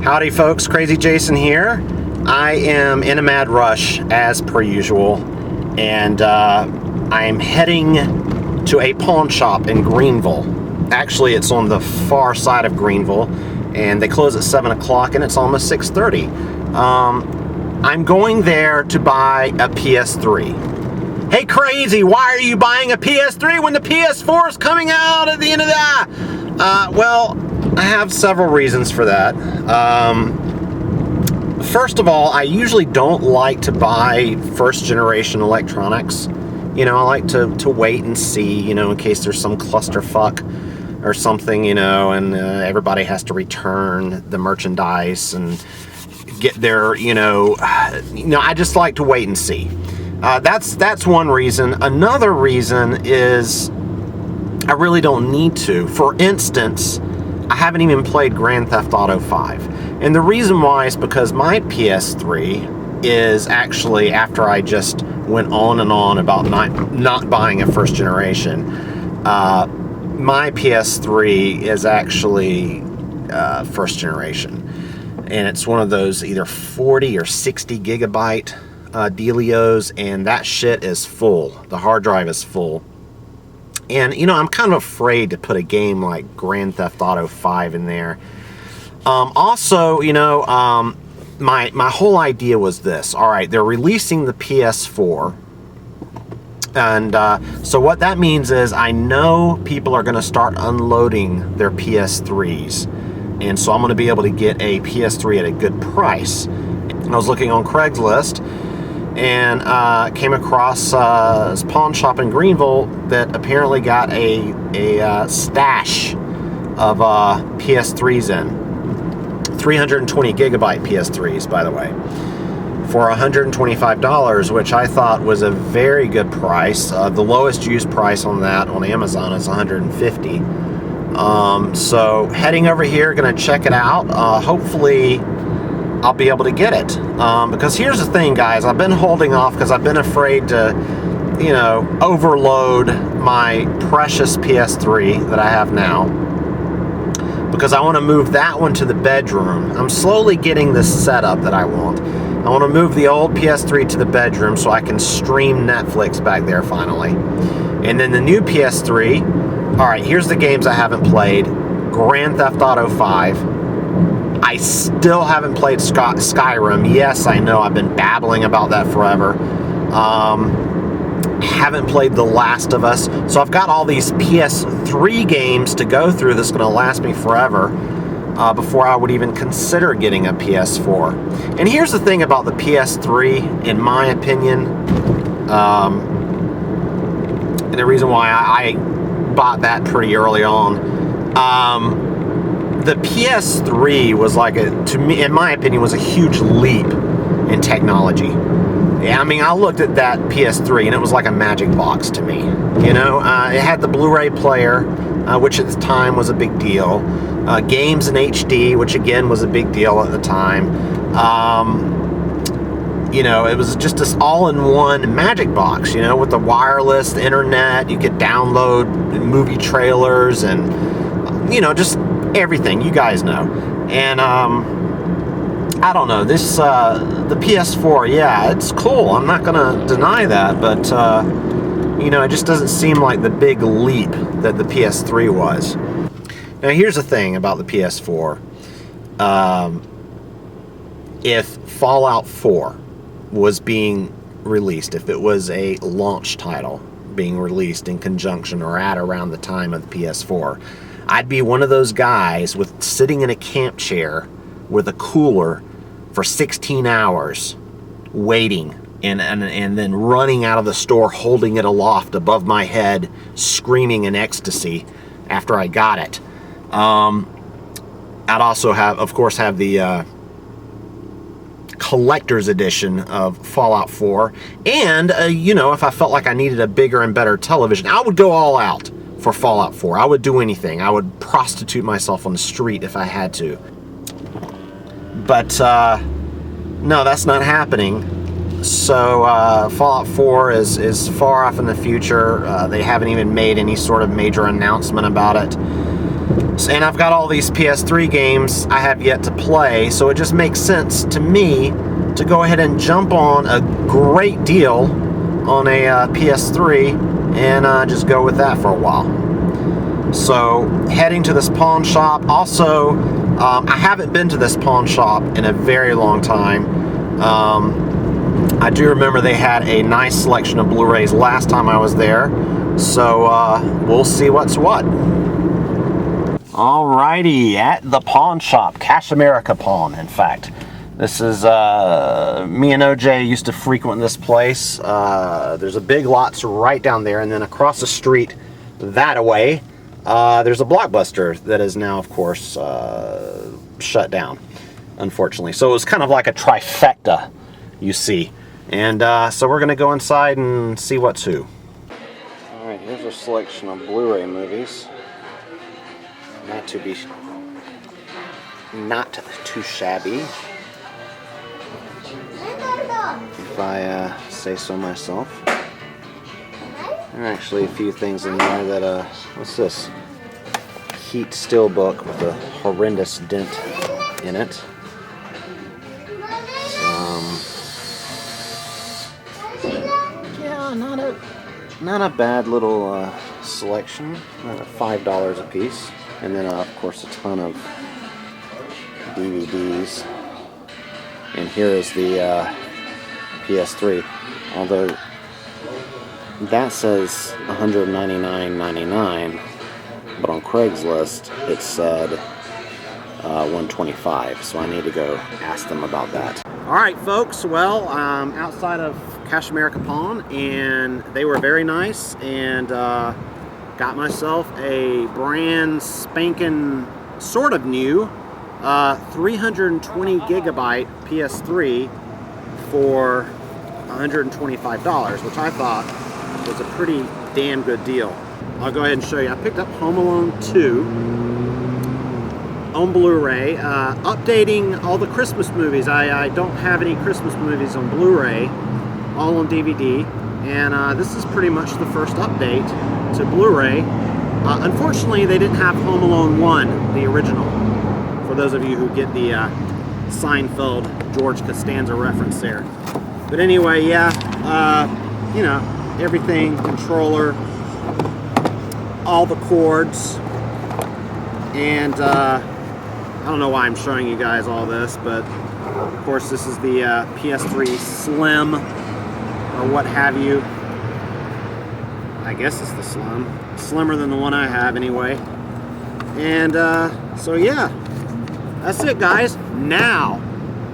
Howdy folks, Crazy Jason here. I am in a mad rush as per usual, and I'm heading to a pawn shop in Greenville. Actually, it's on the far side of Greenville, and they close at 7 o'clock, and it's almost 6:30. I'm going there to buy a PS3. Hey Krazy, why are you buying a PS3 when the PS4 is coming out at the end of that? Well, I have several reasons for that. First of all, I usually don't like to buy first generation electronics. You know, I like to wait and see, you know, in case there's some clusterfuck or something, you know, and everybody has to return the merchandise and get their, you know, I just like to wait and see. That's one reason. Another reason is I really don't need to. For instance, I haven't even played Grand Theft Auto 5. And the reason why is because my PS3 is actually, after I just went on and on about not buying a first generation, my PS3 is actually first generation. And it's one of those either 40 or 60 gigabyte dealios, and that shit is full. The hard drive is full. And, you know, I'm kind of afraid to put a game like Grand Theft Auto 5 in there. Also, you know, my whole idea was this. All right, they're releasing the PS4. And so what that means is I know people are going to start unloading their PS3s. And so I'm going to be able to get a PS3 at a good price. And I was looking on Craigslist and came across a pawn shop in Greenville that apparently got a stash of PS3s in. 320 gigabyte PS3s, by the way, for $125, which I thought was a very good price. The lowest used price on that on Amazon is $150. So heading over here, gonna check it out. Hopefully I'll be able to get it. Because here's the thing, guys, I've been holding off because I've been afraid to, you know, overload my precious PS3 that I have now, because I want to move that one to the bedroom. I'm slowly getting this setup that I want. I want to move the old PS3 to the bedroom so I can stream Netflix back there finally. And then the new PS3, all right, here's the games I haven't played. Grand Theft Auto 5. I still haven't played Skyrim. Yes, I know, I've been babbling about that forever. Haven't played The Last of Us. So I've got all these PS3 games to go through that's going to last me forever before I would even consider getting a PS4. And here's the thing about the PS3, in my opinion, and the reason why I bought that pretty early on. The PS3 was like to me, in my opinion, was a huge leap in technology. Yeah, I mean, I looked at that PS3 and it was like a magic box to me. You know, it had the Blu-ray player, which at the time was a big deal. Games in HD, which again was a big deal at the time. You know, it was just this all-in-one magic box, you know, with the wireless, the internet. You could download movie trailers and, you know, just everything. You guys know. And, I don't know, this, the PS4, yeah, it's cool. I'm not gonna deny that, but, you know, it just doesn't seem like the big leap that the PS3 was. Now, here's the thing about the PS4. If Fallout 4 was being released, if it was a launch title being released in conjunction or at around the time of the PS4, I'd be one of those guys with sitting in a camp chair with a cooler for 16 hours waiting and then running out of the store holding it aloft above my head, screaming in ecstasy after I got it. I'd also of course have the collector's edition of Fallout 4, and you know, if I felt like I needed a bigger and better television, I would go all out for Fallout 4. I would do anything. I would prostitute myself on the street if I had to. But no, that's not happening. So Fallout 4 is far off in the future. They haven't even made any sort of major announcement about it. And I've got all these PS3 games I have yet to play, so it just makes sense to me to go ahead and jump on a great deal on a PS3 and just go with that for a while. So heading to this pawn shop. Also, I haven't been to this pawn shop in a very long time. I do remember they had a nice selection of Blu-rays last time I was there, so we'll see what's what. Alrighty, at the pawn shop, Cash America Pawn, in fact. This is, me and OJ used to frequent this place. There's a Big Lots right down there, and then across the street that way, there's a Blockbuster that is now, of course, shut down, unfortunately. So it was kind of like a trifecta, you see. And so we're going to go inside and see what's who. Alright, here's a selection of Blu-ray movies. Not too shabby, if I say so myself. There are actually a few things in there that, what's this? Heat Steelbook with a horrendous dent in it. Yeah, not a bad little selection. $5 a piece. And then, of course, a ton of DVDs. And here is the PS3. Although that says $199.99, but on Craigslist it said $125. So I need to go ask them about that. All right, folks. Well, outside of Cash America Pawn, and they were very nice, and got myself a brand spanking, sort of new, 320 gigabyte PS3 for $125, which I thought was a pretty damn good deal. I'll go ahead and show you. I picked up Home Alone 2 on Blu-ray, updating all the Christmas movies. I don't have any Christmas movies on Blu-ray, all on DVD, and this is pretty much the first update to Blu-ray. Unfortunately, they didn't have Home Alone 1, the original, for those of you who get the Seinfeld George Costanza reference there. But anyway, yeah, you know, everything, controller, all the cords, and I don't know why I'm showing you guys all this, but of course this is the PS3 Slim, or what have you. I guess it's the Slim. Slimmer than the one I have anyway. And so yeah, that's it, guys. Now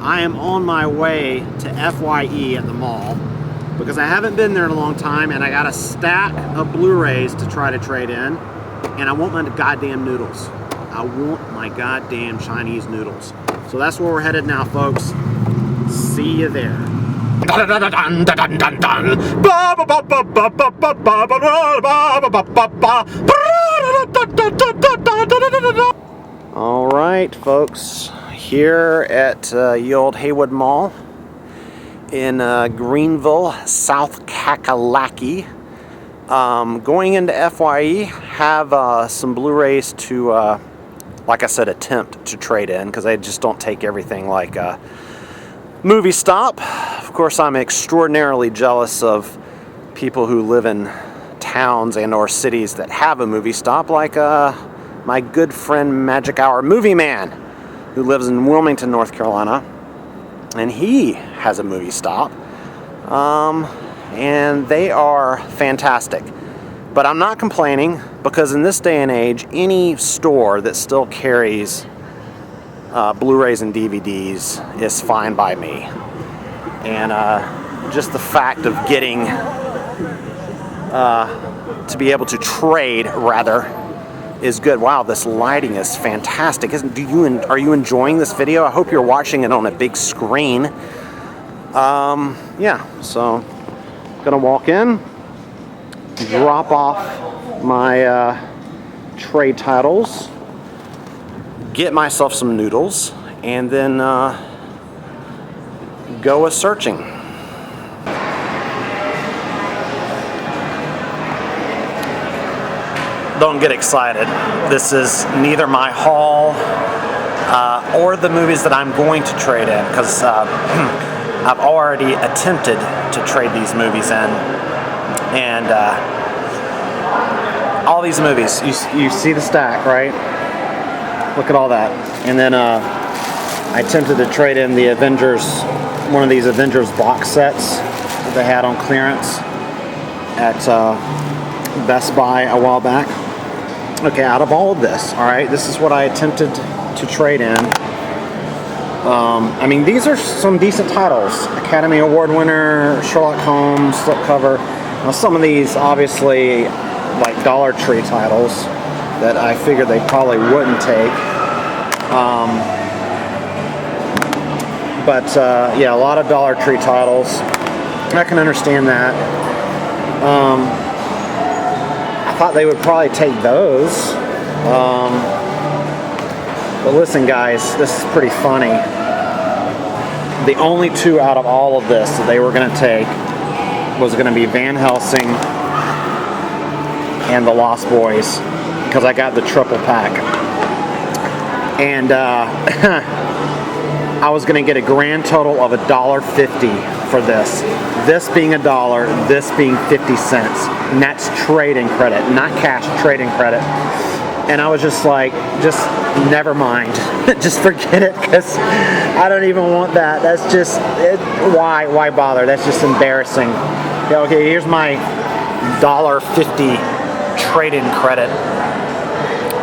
I am on my way to FYE at the mall because I haven't been there in a long time, and I got a stack of Blu-rays to try to trade in, and I want my goddamn noodles. I want my goddamn Chinese noodles. So that's where we're headed now, folks. See you there. All right, folks. Here at ye old Haywood Mall in Greenville, South Kakalaki. Going into FYE, have some Blu-rays to, like I said, attempt to trade in, because they just don't take everything like Movie Stop. Of course, I'm extraordinarily jealous of people who live in towns and or cities that have a Movie Stop, like my good friend Magic Hour Movie Man, who lives in Wilmington, North Carolina, and he has a Movie Stop, and they are fantastic. But I'm not complaining, because in this day and age, any store that still carries Blu-rays and DVDs is fine by me. And just the fact of getting to be able to trade, rather, is good. Wow, this lighting is fantastic. Are you enjoying this video? I hope you're watching it on a big screen. Yeah, so gonna walk in, drop off my trade titles, get myself some noodles, and then go a searching. don't get excited. This is neither my haul or the movies that I'm going to trade in, because I've already attempted to trade these movies in, and all these movies, you see the stack, right? Look at all that. And then I attempted to trade in the Avengers, one of these Avengers box sets that they had on clearance at Best Buy a while back. Okay, out of all of this, all right, this is what I attempted to trade in. I mean, these are some decent titles. Academy Award winner, Sherlock Holmes, slipcover. Now, some of these, obviously, like Dollar Tree titles that I figured they probably wouldn't take. Yeah, a lot of Dollar Tree titles. I can understand that. I thought they would probably take those. But listen, guys, this is pretty funny. The only two out of all of this that they were going to take was going to be Van Helsing and The Lost Boys, because I got the triple pack. And I was going to get a grand total of $1.50 for this. This being $1, this being 50 cents. And that's trading credit, not cash, trading credit. And I was just like, just never mind. Just forget it, because I don't even want that. That's just, why bother? That's just embarrassing. Yeah, okay, here's my $1.50 trade-in credit.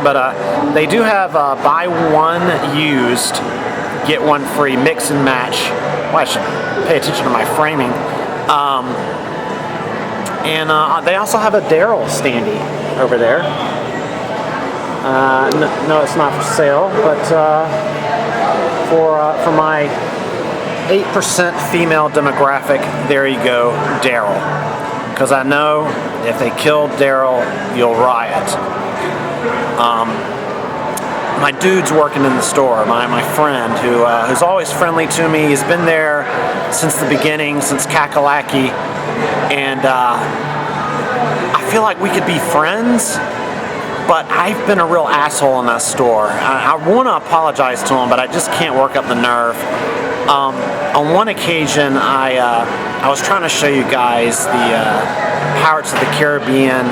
But they do have buy one used, get one free, mix and match. Well, I should pay attention to my framing. They also have a Daryl standee over there. No, it's not for sale, but for my 8% female demographic, there you go, Daryl. Because I know if they killed Daryl, you'll riot. My dude's working in the store, my friend, who's always friendly to me. He's been there since the beginning, since Kakalaki, and I feel like we could be friends, but I've been a real asshole in that store. I want to apologize to him, but I just can't work up the nerve. On one occasion, I was trying to show you guys the Pirates of the Caribbean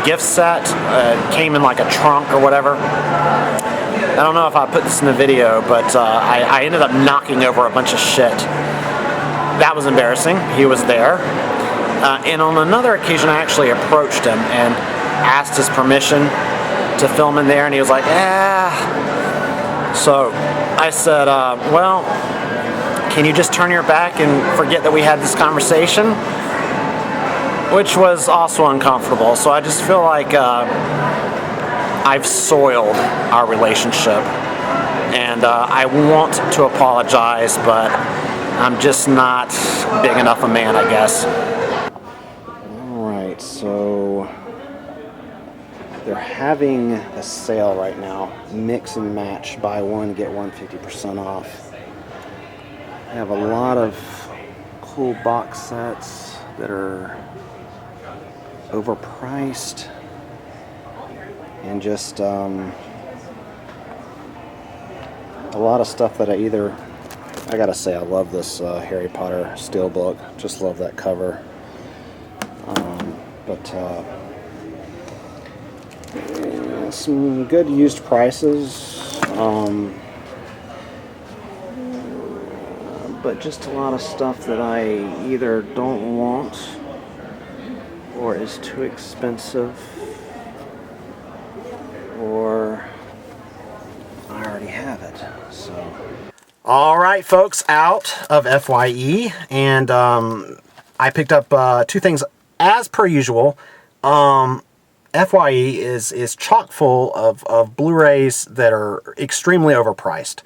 gift set. Came in like a trunk or whatever. I don't know if I put this in the video, but I ended up knocking over a bunch of shit. That was embarrassing. He was there. And on another occasion, I actually approached him and asked his permission to film in there, and he was like, So I said, well, can you just turn your back and forget that we had this conversation? Which was also uncomfortable. So I just feel like I've soiled our relationship, and I want to apologize, but I'm just not big enough a man, I guess. Alright, so they're having a sale right now. Mix and match, buy one, get one 50% off. They have a lot of cool box sets that are overpriced, and just a lot of stuff that I gotta say, I love this Harry Potter steelbook. Just love that cover. Some good used prices, but just a lot of stuff that I either don't want or is too expensive, or I already have it. So, all right, folks, out of FYE, and I picked up two things as per usual. FYE is chock full of Blu-rays that are extremely overpriced,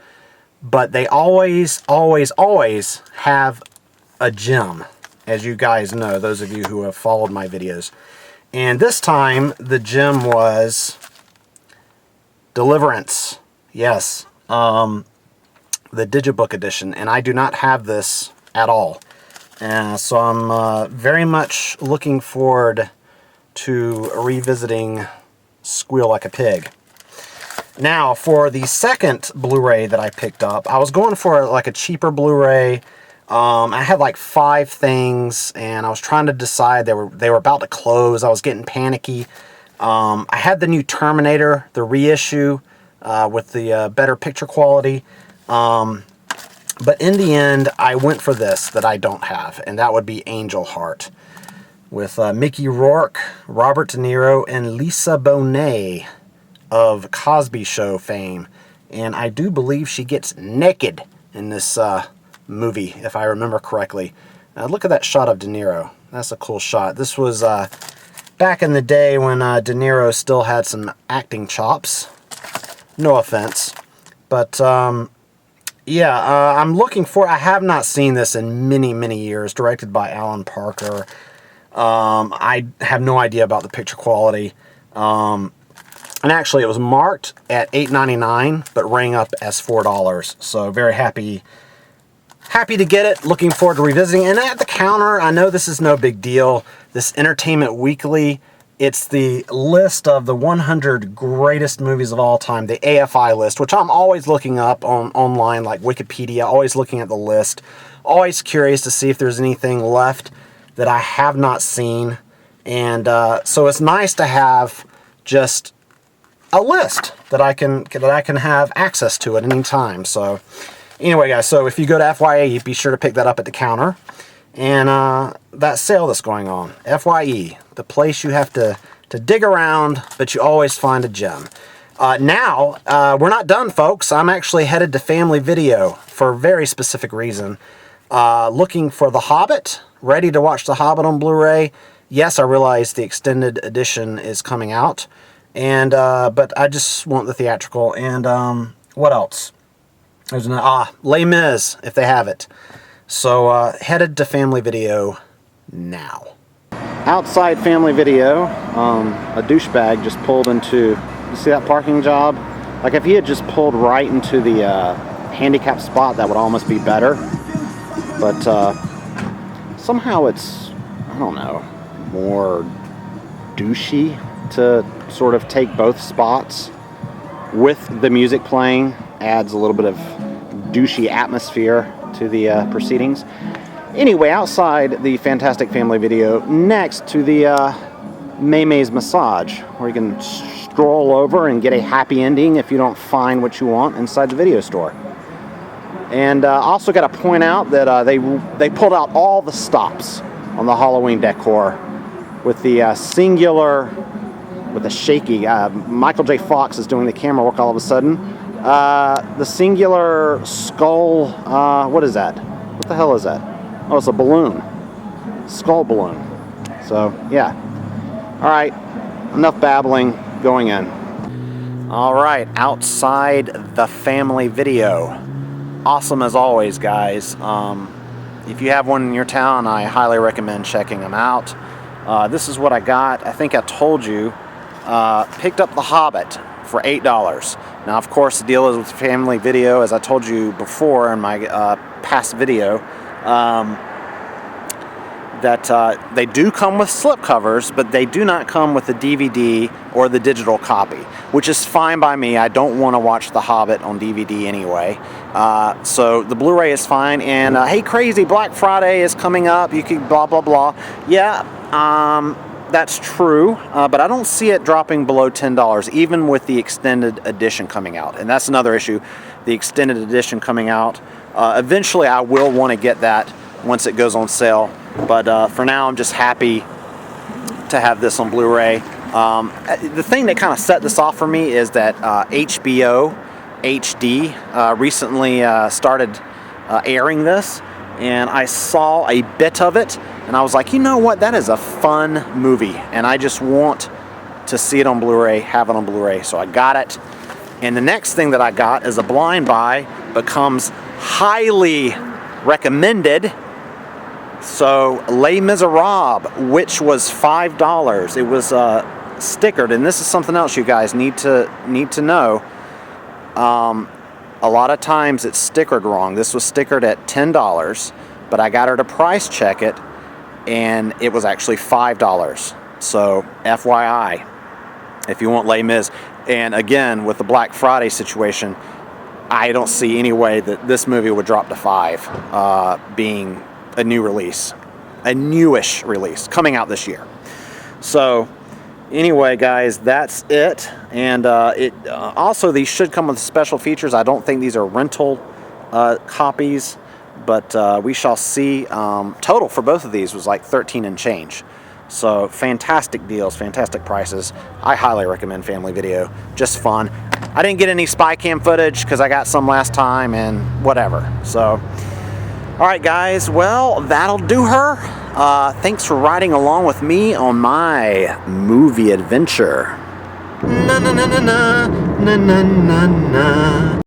but they always have a gem, as you guys know, those of you who have followed my videos. And this time, the gem was Deliverance. Yes, the Digibook edition, and I do not have this at all. So I'm very much looking forward to revisiting Squeal Like a Pig. Now, for the second Blu-ray that I picked up, I was going for like a cheaper Blu-ray. I had like 5 things, and I was trying to decide. They were about to close. I was getting panicky. I had the new Terminator, the reissue, with the better picture quality. But in the end, I went for this that I don't have, and that would be Angel Heart, with Mickey Rourke, Robert De Niro, and Lisa Bonet of Cosby Show fame. And I do believe she gets naked in this movie, if I remember correctly. Look at that shot of De Niro. That's a cool shot. This was back in the day when De Niro still had some acting chops. No offense. But, yeah, I'm looking for... I have not seen this in many, many years. Directed by Alan Parker. I have no idea about the picture quality. And actually, it was marked at $8.99, but rang up as $4. So very happy to get it. Looking forward to revisiting. And at the counter, I know this is no big deal. This Entertainment Weekly, it's the list of the 100 greatest movies of all time, the AFI list, which I'm always looking up online, like Wikipedia, always looking at the list. Always curious to see if there's anything left that I have not seen. And so it's nice to have just a list that I can have access to at any time. So anyway, guys, so if you go to FYE, be sure to pick that up at the counter. And that sale that's going on, FYE, the place you have to dig around, but you always find a gem. Now, we're not done, folks. I'm actually headed to Family Video for a very specific reason. Looking for The Hobbit, ready to watch The Hobbit on Blu-ray. Yes, I realize the extended edition is coming out. And but I just want the theatrical. And what else? There's Les Mis, if they have it. So headed to Family Video now. Outside Family Video, a douchebag just pulled into. You see that parking job? Like if he had just pulled right into the handicap spot, that would almost be better. But somehow it's, I don't know, more douchey to sort of take both spots with the music playing. Adds a little bit of douchey atmosphere to the proceedings. Anyway, outside the Fantastic Family Video, next to the Maymay's Massage, where you can stroll over and get a happy ending if you don't find what you want inside the video store. And also got to point out that they pulled out all the stops on the Halloween decor with the singular, with the shaky, Michael J. Fox is doing the camera work all of a sudden. The singular skull, what is that? What the hell is that? Oh, it's a balloon. Skull balloon. So, yeah. Alright, enough babbling, going in. Alright, outside the Family Video. Awesome as always, guys. If you have one in your town, I highly recommend checking them out. This is what I got. I think I told you. Picked up The Hobbit for $8. Now, of course, the deal is with Family Video, as I told you before in my past video, that they do come with slipcovers, but they do not come with the DVD or the digital copy, which is fine by me. I don't want to watch The Hobbit on DVD anyway. So the Blu-ray is fine. And hey, Krazy, Black Friday is coming up. You can blah, blah, blah. Yeah, that's true, but I don't see it dropping below $10, even with the extended edition coming out. And that's another issue, the extended edition coming out. Eventually, I will want to get that once it goes on sale. But for now, I'm just happy to have this on Blu-ray. The thing that kind of set this off for me is that HBO HD recently started airing this. And I saw a bit of it, and I was like, you know what, that is a fun movie, and I just want to see it on Blu-ray, have it on Blu-ray, so I got it. And the next thing that I got is a blind buy, becomes highly recommended. So, Les Miserables, which was $5. It was stickered, and this is something else you guys need to know. A lot of times it's stickered wrong. This was stickered at $10, but I got her to price check it, and it was actually $5. So FYI, if you want Les Mis. And again, with the Black Friday situation, I don't see any way that this movie would drop to 5, being a new release, a newish release coming out this year. So anyway, guys, that's it. And also, these should come with special features. I don't think these are rental copies, but we shall see. Total for both of these was like 13 and change. So fantastic deals, fantastic prices. I highly recommend Family Video. Just fun. I didn't get any spy cam footage because I got some last time and whatever. So, all right, guys. Well, that'll do her. Thanks for riding along with me on my movie adventure. Na na na na na na na na na.